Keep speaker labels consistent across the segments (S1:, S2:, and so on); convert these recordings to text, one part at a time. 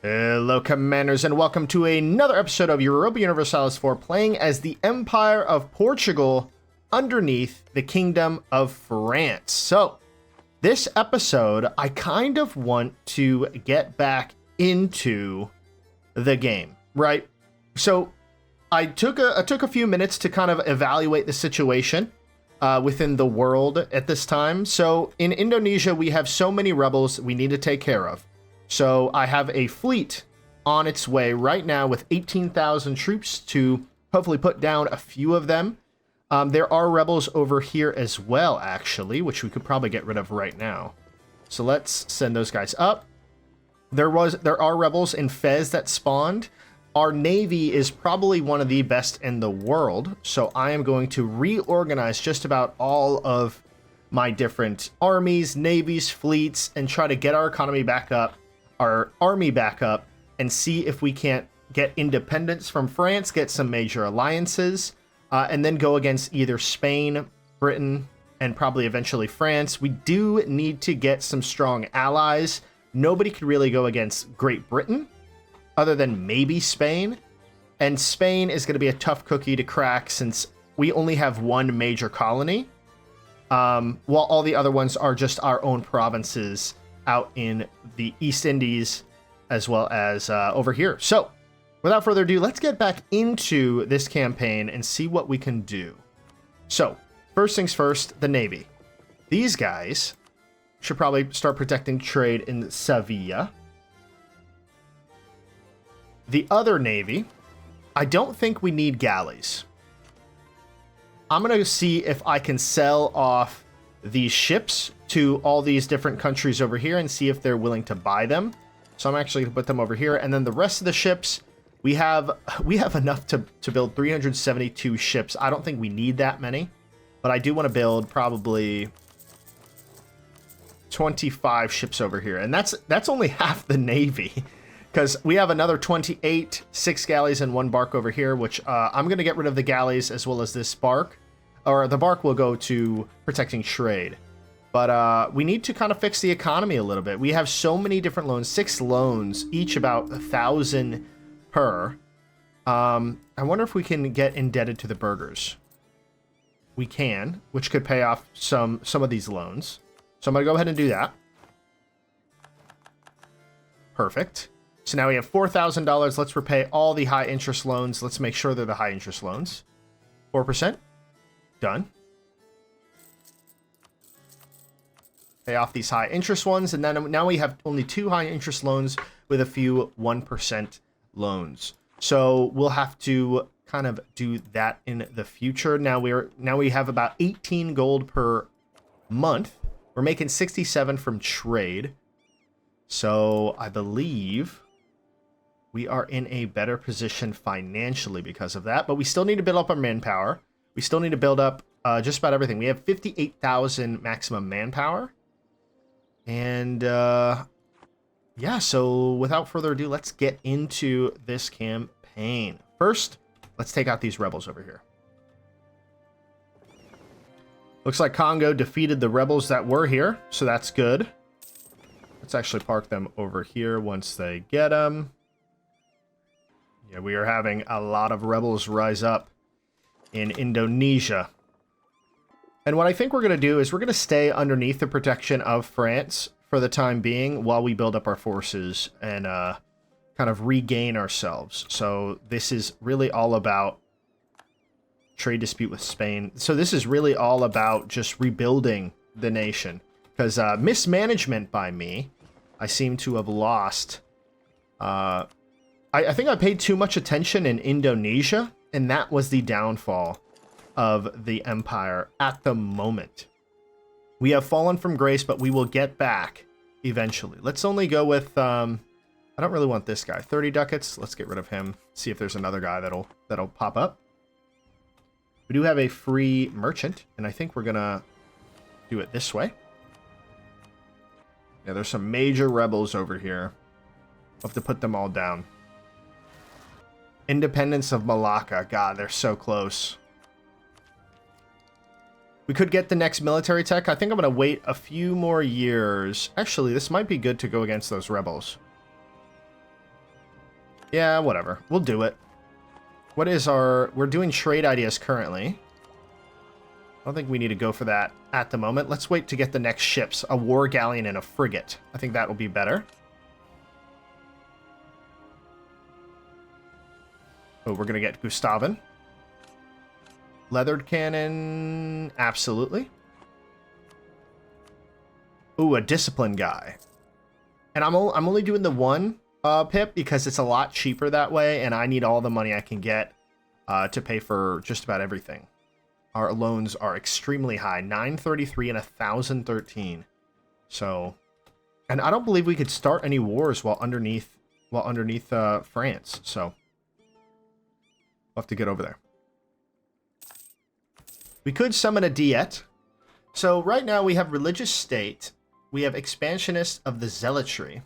S1: Hello, Commanders, and welcome to another episode of Europa Universalis 4, playing as the Empire of Portugal underneath the Kingdom of France. So, this episode, I kind of want to get back into the game, right? So, I took a few minutes to kind of evaluate the situation within the world at this time. So, in Indonesia, we have so many rebels we need to take care of. So I have a fleet on its way right now with 18,000 troops to hopefully put down a few of them. There are rebels over here as well, actually, which we could probably get rid of right now. So let's send those guys up. There are rebels in Fez that spawned. Our navy is probably one of the best in the world. So I am going to reorganize just about all of my different armies, navies, fleets, and try to get our economy back up, our army back up, and see if we can't get independence from France, get some major alliances, and then go against either Spain, Britain, and probably eventually France. We do need to get some strong allies. Nobody could really go against Great Britain other than maybe Spain. And Spain is going to be a tough cookie to crack since we only have one major colony, while all the other ones are just our own provinces out in the East Indies, as well as over here. So, without further ado, let's get back into this campaign and see what we can do. So, first things first, the Navy. These guys should probably start protecting trade in Sevilla. The other Navy, I don't think we need galleys. I'm going to see if I can sell off these ships to all these different countries over here and see if they're willing to buy them. So I'm actually going to put them over here. And then the rest of the ships, we have enough to build 372 ships. I don't think we need that many, but I do want to build probably 25 ships over here. And that's only half the Navy, because we have another 28, 6 galleys and 1 bark over here, which I'm going to get rid of the galleys as well as this bark. Or the bark will go to protecting trade. But we need to kind of fix the economy a little bit. We have so many different loans, 6 loans, each about 1,000 per. I wonder if we can get indebted to the burghers. We can, which could pay off some of these loans. So I'm going to go ahead and do that. Perfect. So now we have $4,000. Let's repay all the high interest loans. Let's make sure they're the high interest loans. 4%. Done. Pay off these high interest ones, and then now we have only 2 high interest loans with a few 1% loans. So we'll have to kind of do that in the future. Now we have about 18 gold per month. We're making 67 from trade. So I believe we are in a better position financially because of that, but we still need to build up our manpower. We still need to build up just about everything. We have 58,000 maximum manpower. And yeah, so without further ado, let's get into this campaign. First, let's take out these rebels over here. Looks like Congo defeated the rebels that were here, so that's good. Let's actually park them over here once they get them. Yeah, we are having a lot of rebels rise up in Indonesia. And what I think we're going to do is we're going to stay underneath the protection of France for the time being while we build up our forces and kind of regain ourselves. So this is really all about trade dispute with Spain. So this is really all about just rebuilding the nation, because mismanagement by me, I seem to have lost. I think I paid too much attention in Indonesia, and that was the downfall of the empire at the moment. We have fallen from grace, but we will get back eventually. Let's only go with I don't really want this guy. 30 ducats. Let's get rid of him. See if there's another guy that'll pop up. We do have a free merchant, and I think we're gonna do it this way. Yeah, there's some major rebels over here. We'll have to put them all down. Independence of Malacca. God, they're so close. We could get the next military tech. I think I'm going to wait a few more years. Actually, this might be good to go against those rebels. Yeah, whatever. We'll do it. What is our... We're doing trade ideas currently. I don't think we need to go for that at the moment. Let's wait to get the next ships. A war galleon and a frigate. I think that will be better. Oh, we're going to get Gustavin. Leathered cannon. Absolutely. Ooh, a discipline guy. And I'm only doing the one pip because it's a lot cheaper that way, and I need all the money I can get to pay for just about everything. Our loans are extremely high, 933 and 1,013. So, and I don't believe we could start any wars while underneath France. So, we'll have to get over there. We could summon a Diet. So right now we have religious state. We have expansionist of the zealotry.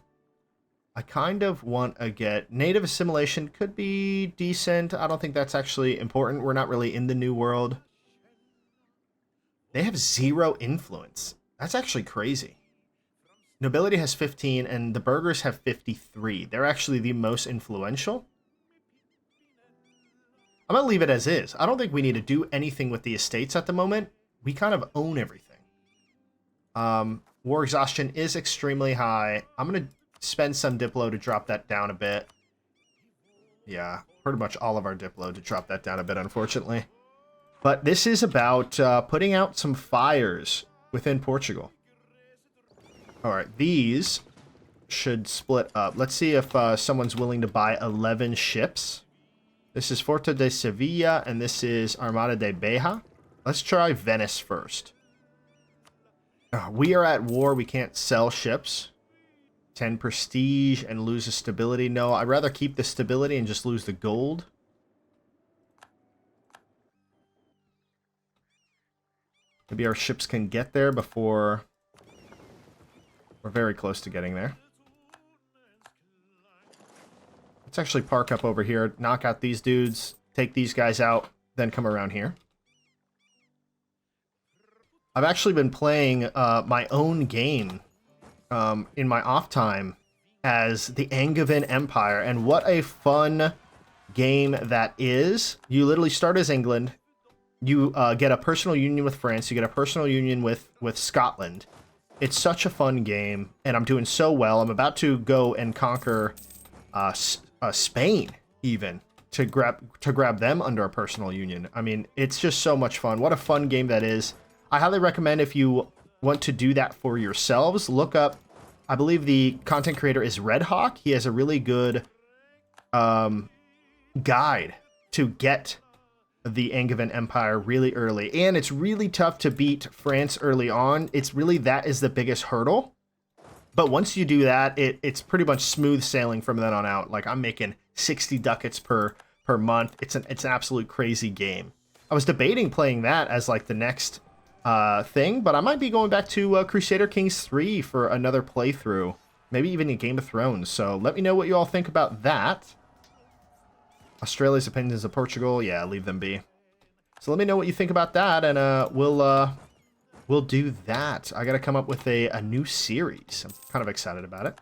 S1: I kind of want to get native assimilation. Could be decent. I don't think that's actually important. We're not really in the New World. They have 0 influence. That's actually crazy. Nobility has 15 and the burghers have 53. They're actually the most influential. I'm going to leave it as is. I don't think we need to do anything with the estates at the moment. We kind of own everything. War exhaustion is extremely high. I'm going to spend some Diplo to drop that down a bit. Yeah, pretty much all of our Diplo to drop that down a bit, unfortunately. But this is about putting out some fires within Portugal. Alright, these should split up. Let's see if someone's willing to buy 11 ships. This is Forte de Sevilla, and this is Armada de Beja. Let's try Venice first. We are at war. We can't sell ships. 10 prestige and lose the stability. No, I'd rather keep the stability and just lose the gold. Maybe our ships can get there before... We're very close to getting there. Let's actually park up over here, knock out these dudes, take these guys out, then come around here. I've actually been playing my own game in my off time as the Angevin Empire, and what a fun game that is. You literally start as England, you get a personal union with France, you get a personal union with Scotland. It's such a fun game, and I'm doing so well. I'm about to go and conquer Spain, even, to grab them under a personal union. I mean, it's just so much fun. What a fun game that is. I highly recommend, if you want to do that for yourselves, look up, I believe the content creator is Red Hawk. He has a really good guide to get the Angevin Empire really early. And it's really tough to beat France early on. It's really, that is the biggest hurdle. But once you do that, it's pretty much smooth sailing from then on out. Like, I'm making 60 ducats per month. It's an absolute crazy game. I was debating playing that as like the next thing, but I might be going back to Crusader Kings 3 for another playthrough. Maybe even a Game of Thrones. So let me know what you all think about that. Australia's opinions of Portugal. Yeah, leave them be. So let me know what you think about that, and we'll do that. I gotta come up with a new series. I'm kind of excited about it.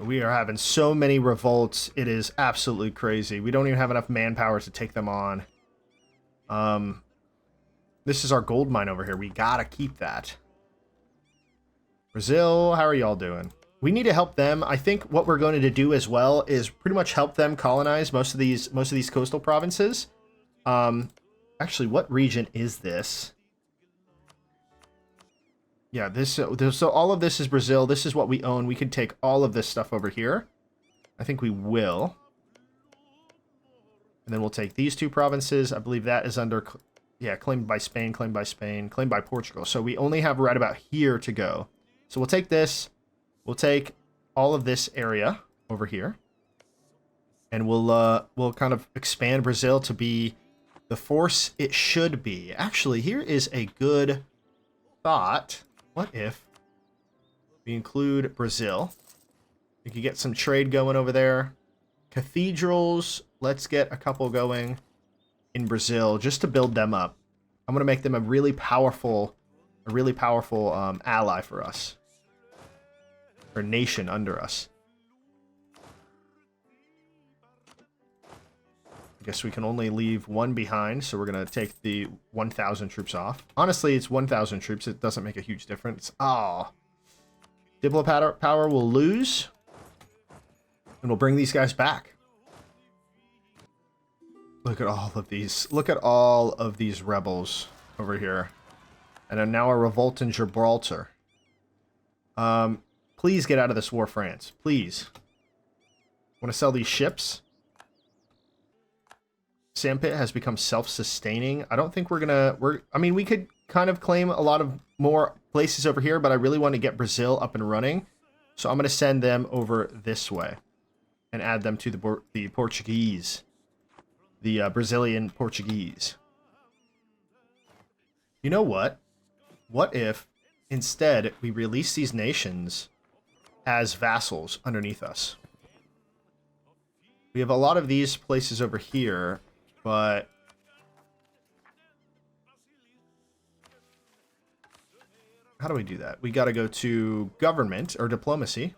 S1: We are having so many revolts. It is absolutely crazy. We don't even have enough manpower to take them on. This is our gold mine over here. We gotta keep that. Brazil, how are y'all doing? We need to help them. I think what we're going to do as well is pretty much help them colonize most of these coastal provinces. Actually, what region is this? Yeah, so all of this is Brazil. This is what we own. We could take all of this stuff over here. I think we will. And then we'll take these two provinces. I believe that is under, yeah, claimed by Spain, claimed by Spain, claimed by Portugal. So we only have right about here to go. So we'll take this. We'll take all of this area over here. And we'll kind of expand Brazil to be the force it should be. Actually, here is a good thought. What if we include Brazil? We could get some trade going over there. Cathedrals, let's get a couple going in Brazil just to build them up. I'm going to make them a really powerful ally for us. Or nation under us. I guess we can only leave one behind, so we're going to take the 1,000 troops off. Honestly, it's 1,000 troops. It doesn't make a huge difference. Oh. Diplo power will lose. And we'll bring these guys back. Look at all of these. Look at all of these rebels over here. And then now a revolt in Gibraltar. Please get out of this war, France. Please. Want to sell these ships? Sandpit has become self-sustaining. I don't think we're gonna... I mean, we could kind of claim a lot of more places over here, but I really want to get Brazil up and running. So I'm going to send them over this way. And add them to the Portuguese. The Brazilian Portuguese. You know what? What if, instead, we release these nations as vassals underneath us? We have a lot of these places over here, but... How do we do that? We got to go to government, or diplomacy.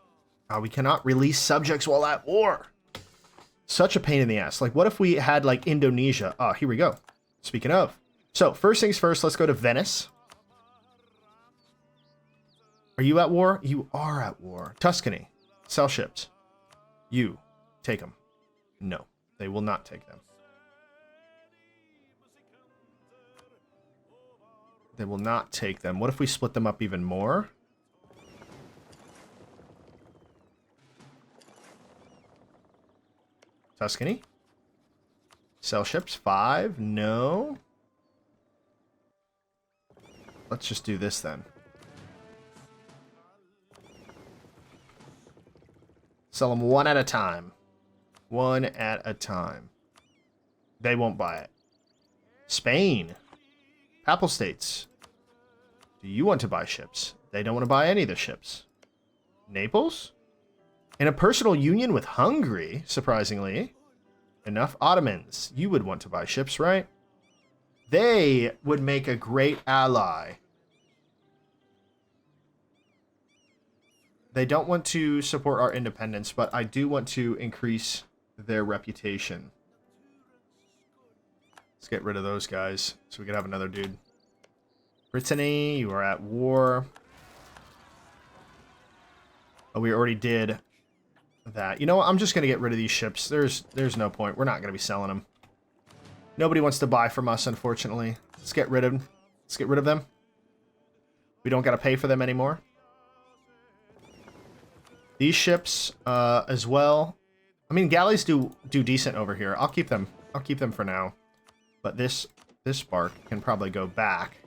S1: We cannot release subjects while at war. Such a pain in the ass. Like, what if we had, like, Indonesia? Oh, here we go. Speaking of. So, first things first, let's go to Venice. Are you at war? You are at war. Tuscany. Sell ships. You. Take them. No. They will not take them. They will not take them. What if we split them up even more? Tuscany. Sell ships. 5. No. Let's just do this then. Sell them one at a time. One at a time. They won't buy it. Spain. Papal States. Do you want to buy ships? They don't want to buy any of the ships. Naples? In a personal union with Hungary, surprisingly. Enough. Ottomans. You would want to buy ships, right? They would make a great ally. They don't want to support our independence, but I do want to increase their reputation. Let's get rid of those guys so we can have another dude. Brittany, you are at war. Oh, we already did that. You know what? I'm just going to get rid of these ships. There's no point. We're not going to be selling them. Nobody wants to buy from us, unfortunately. Let's get rid of them. Let's get rid of them. We don't got to pay for them anymore. These ships as well. I mean, galleys do decent over here. I'll keep them. I'll keep them for now. But this bark can probably go back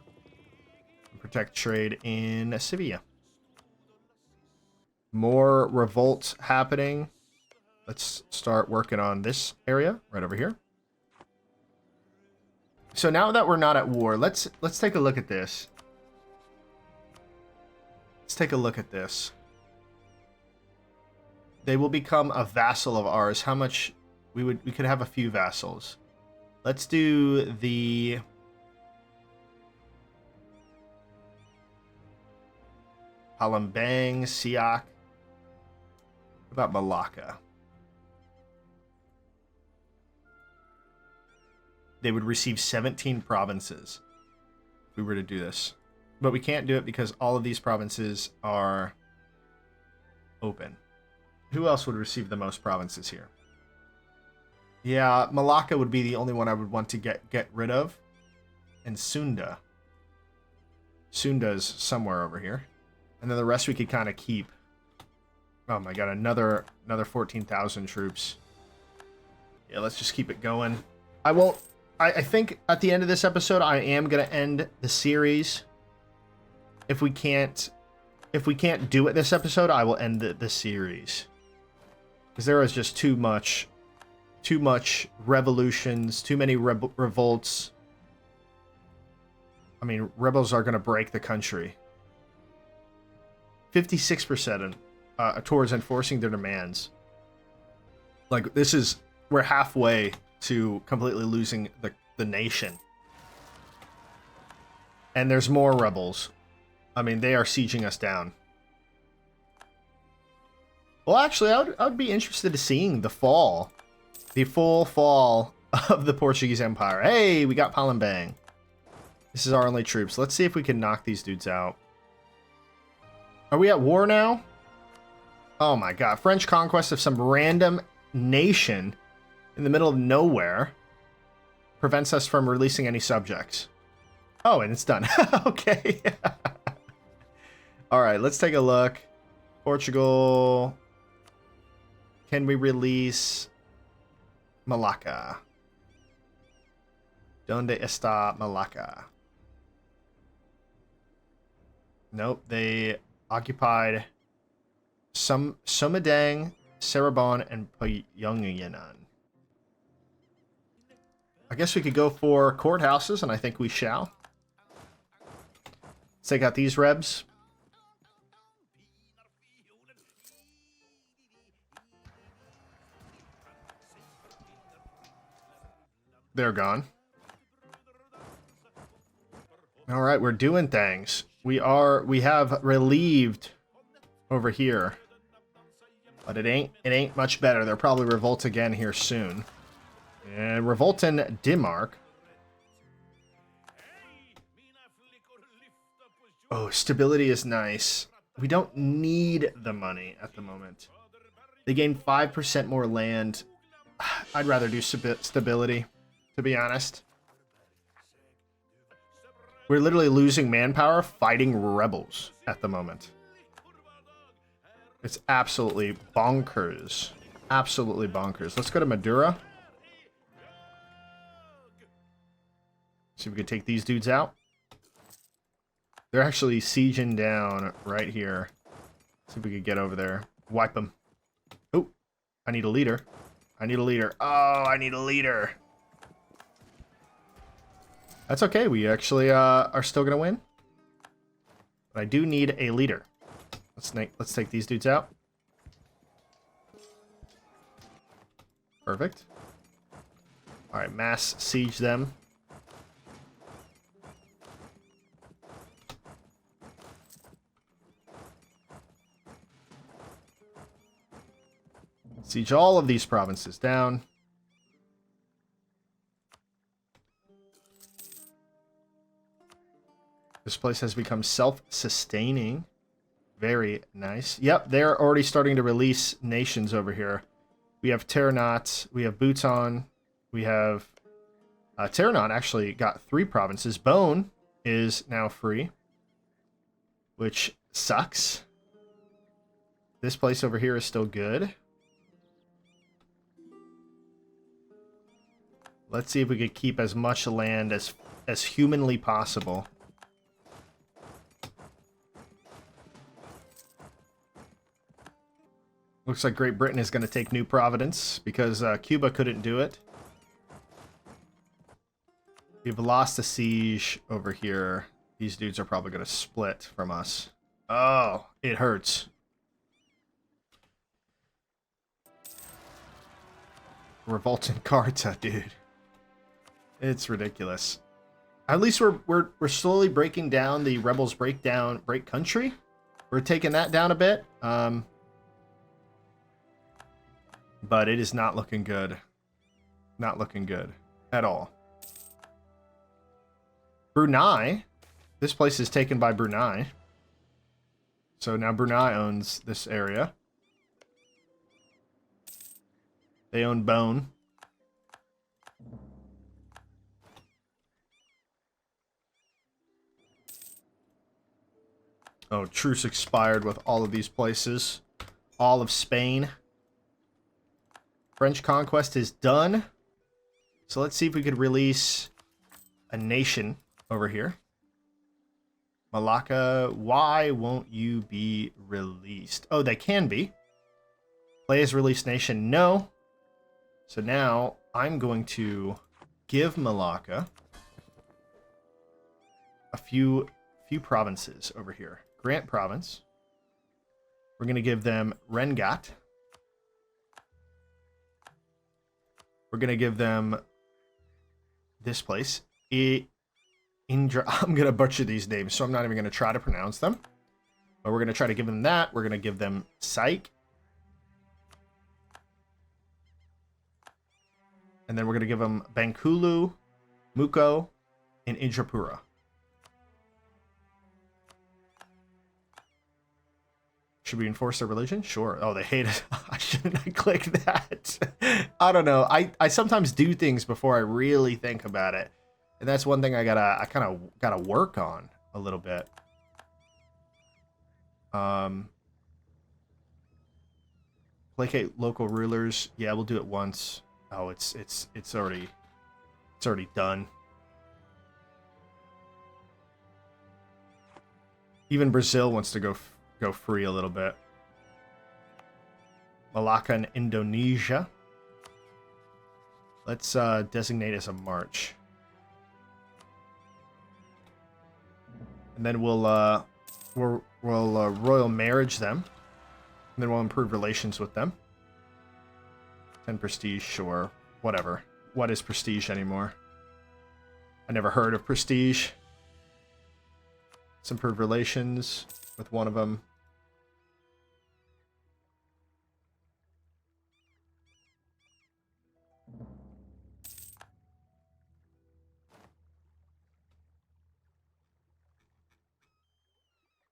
S1: and protect trade in Sevilla. More revolts happening. Let's start working on this area right over here. So now that we're not at war, let's take a look at this. Let's take a look at this. They will become a vassal of ours. How much we could have a few vassals. Let's do the Palembang, Siak. What about Malacca? They would receive 17 provinces if we were to do this. But we can't do it because all of these provinces are open. Who else would receive the most provinces here? Yeah, Malacca would be the only one I would want to get rid of. And Sunda. Sunda's somewhere over here. And then the rest we could kind of keep. Oh my god, another 14,000 troops. Yeah, let's just keep it going. I think at the end of this episode, I am going to end the series. If we can't do it this episode, I will end the series. Because there is just too much revolutions, too many revolts. I mean, rebels are going to break the country. 56% towards enforcing their demands. Like, we're halfway to completely losing the nation. And there's more rebels. I mean, they are sieging us down. Well, actually, I would be interested in seeing the full fall of the Portuguese Empire. Hey, we got Palembang. This is our only troops. Let's see if we can knock these dudes out. Are we at war now? Oh my god. French conquest of some random nation in the middle of nowhere prevents us from releasing any subjects. Oh, and it's done. Okay. All right, let's take a look. Portugal. Can we release Malacca? ¿Dónde está Malacca? Nope, they occupied Sumedang, Cirebon, and Pyongyang. I guess we could go for courthouses, and I think we shall. Let's take out these rebs. They're gone. All right, we're doing things. We have relieved over here. But it ain't much better. They'll probably revolt again here soon. And revolt in Denmark. Oh, stability is nice. We don't need the money at the moment. They gain 5% more land. I'd rather do stability, to be honest. We're literally losing manpower fighting rebels at the moment. It's absolutely bonkers. Absolutely bonkers. Let's go to Madura. See if we can take these dudes out. They're actually sieging down right here. See if we can get over there. Wipe them. Oh, I need a leader. I need a leader. Oh, I need a leader. That's okay. We actually are still going to win. But I do need a leader. Let's take these dudes out. Perfect. All right, mass siege them. Siege all of these provinces down. This place has become self-sustaining. Very nice. Yep, they're already starting to release nations over here. We have Terranat, we have Bhutan, we have... Terranat actually got 3 provinces. Bone is now free, which sucks. This place over here is still good. Let's see if we could keep as much land as humanly possible. Looks like Great Britain is going to take New Providence because Cuba couldn't do it. We've lost a siege over here. These dudes are probably going to split from us. Oh, it hurts. Revolt in Carta, dude. It's ridiculous. At least we're slowly breaking down the rebels break country. We're taking that down a bit. But it is not looking good. Not looking good at all. Brunei. This place is taken by Brunei. So now Brunei owns this area. They own Bone. Oh, truce expired with all of these places. All of Spain. French conquest is done. So let's see if we could release a nation over here. Malacca, why won't you be released? Oh, they can be. Play as released nation, no. So now I'm going to give Malacca a few provinces over here. Grant province. We're going to give them Rengat. We're going to give them this place. Indra. I'm going to butcher these names, so I'm not even going to try to pronounce them. But we're going to try to give them that. We're going to give them Psych. And then we're going to give them Bengkulu, Muko, and Indrapura. Should we enforce their religion? Sure. Oh, they hate it. I shouldn't have clicked that. I don't know. I sometimes do things before I really think about it. And that's one thing I kind of gotta work on a little bit. Placate local rulers. Yeah, we'll do it once. Oh, it's already done. Even Brazil wants to go free a little bit. Malacca and Indonesia. Let's designate as a march. And then we'll royal marriage them. And then we'll improve relations with them. 10 prestige, sure. Whatever. What is prestige anymore? I never heard of prestige. Let's improve relations with one of them.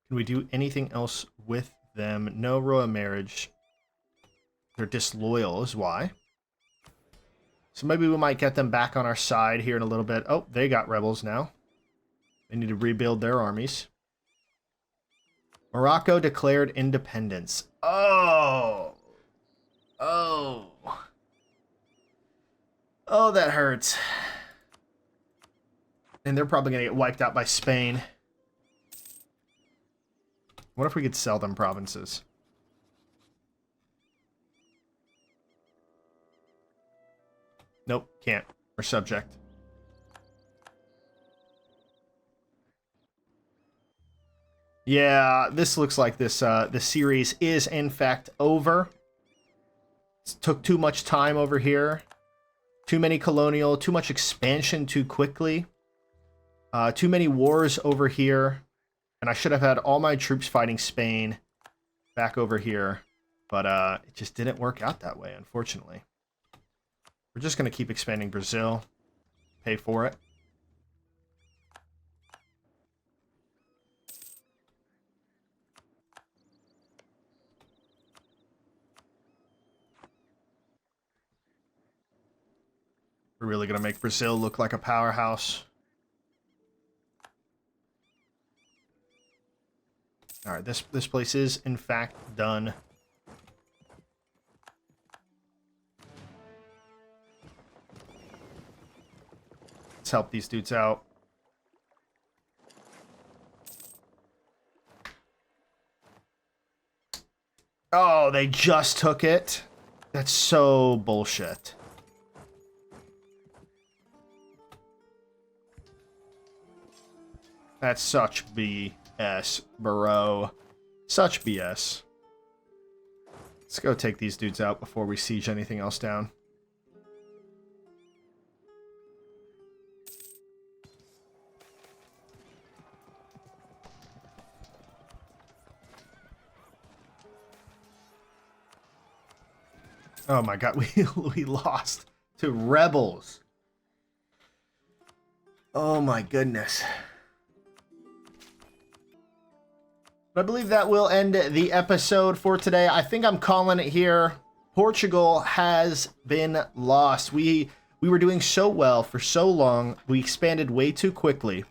S1: Can we do anything else with them? No royal marriage. They're disloyal is why. So maybe we might get them back on our side here in a little bit. Oh, they got rebels now. They need to rebuild their armies. Morocco declared independence. Oh. Oh. Oh, that hurts. And they're probably going to get wiped out by Spain. What if we could sell them provinces? Nope, can't. We're subject. Yeah, this looks like this series is in fact over. It took too much time over here. Too many colonial, too much expansion too quickly. Too many wars over here. And I should have had all my troops fighting Spain back over here. But it just didn't work out that way, unfortunately. We're just going to keep expanding Brazil. Pay for it. We're really going to make Brazil look like a powerhouse. All right, this place is, in fact, done. Let's help these dudes out. Oh, they just took it? That's so bullshit. That's such BS, bro. Such BS. Let's go take these dudes out before we siege anything else down. Oh my god, we lost to rebels. Oh my goodness. But I believe that will end the episode for today. I think I'm calling it here. Portugal has been lost. We were doing so well for so long. We expanded way too quickly.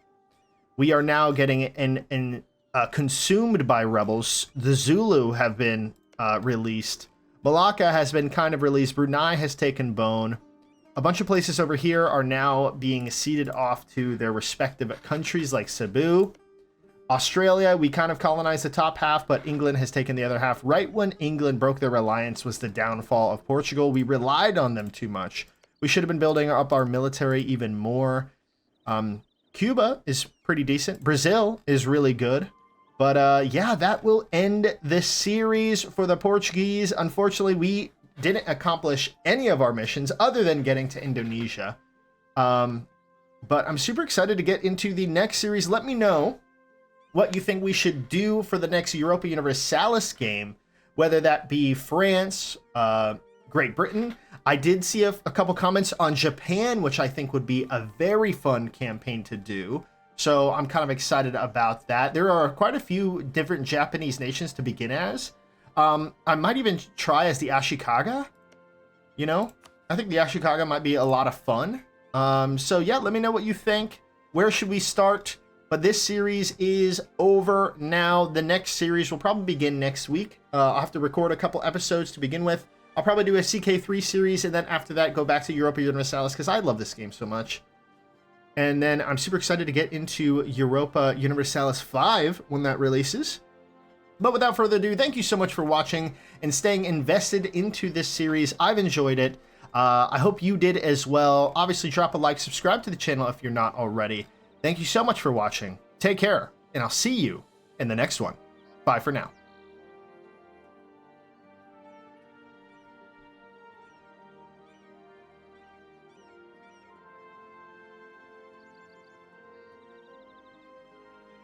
S1: We are now getting consumed by rebels. The Zulu have been released. Malacca has been kind of released. Brunei has taken bone. A bunch of places over here are now being ceded off to their respective countries like Cebu. Australia, we kind of colonized the top half, but England has taken the other half. Right when England broke their alliance was the downfall of Portugal. We relied on them too much. We should have been building up our military even more. Cuba is pretty decent. Brazil is really good. But yeah, that will end this series for the Portuguese. Unfortunately, we didn't accomplish any of our missions other than getting to Indonesia. But I'm super excited to get into the next series. Let me know what you think we should do for the next Europa Universalis game, whether that be France, Great Britain. I did see a couple comments on Japan, which I think would be a very fun campaign to do. So I'm kind of excited about that. There are quite a few different Japanese nations to begin as. I might even try as the Ashikaga. You know, I think the Ashikaga might be a lot of fun. So yeah, let me know what you think. Where should we start? But this series is over now. The next series will probably begin next week. I'll have to record a couple episodes to begin with. I'll probably do a CK3 series, and then after that, go back to Europa Universalis, because I love this game so much. And then I'm super excited to get into Europa Universalis 5 when that releases. But without further ado, thank you so much for watching and staying invested into this series. I've enjoyed it. I hope you did as well. Obviously, drop a like, subscribe to the channel if you're not already. Thank you so much for watching. Take care, and I'll see you in the next one. Bye for now.